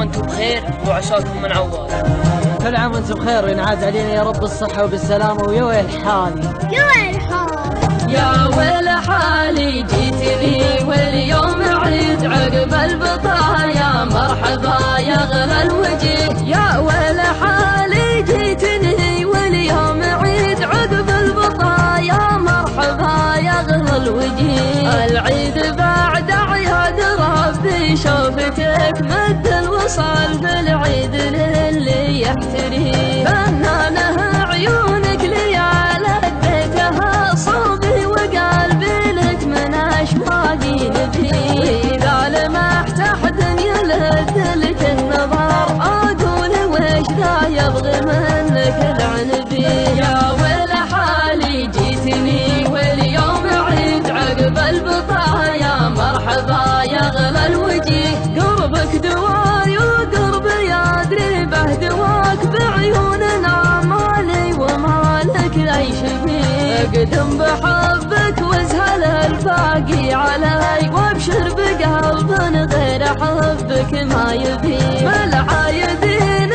وانتم بخير وعساكم من عوال. كل عام وانتم بخير وينعاد علينا يا رب الصحة وبالسلامة. ويا ويل حالي يا ويل حالي يا ويل حالي جيتني واليوم عيد عقب البطايا مرحبا يا غلا الوجه. يا ويل حالي جيتني واليوم عيد عقب البطايا مرحبا يا غلا الوجه. العيد بعد عياد ربي شوفتك مد الوصال في العيد للي يحتري فنانه عيونك ليالك بيتها صوبي وقلبي لك من اشواقي نبي. واذا لمحت احد يلذ النظر اقول وش ذا يبغي منك العنبي. يا ويل حالي جيتني واليوم عيد عقب البطايا مرحبا يا غلا الوجه. قربك دواي وقربي ادري به دواك بعيوننا مالي ومالك اي شبيه. اقدم بحبك وازهل الباقي علي وابشر بقلب غير حبك ما يبي. بالعايدين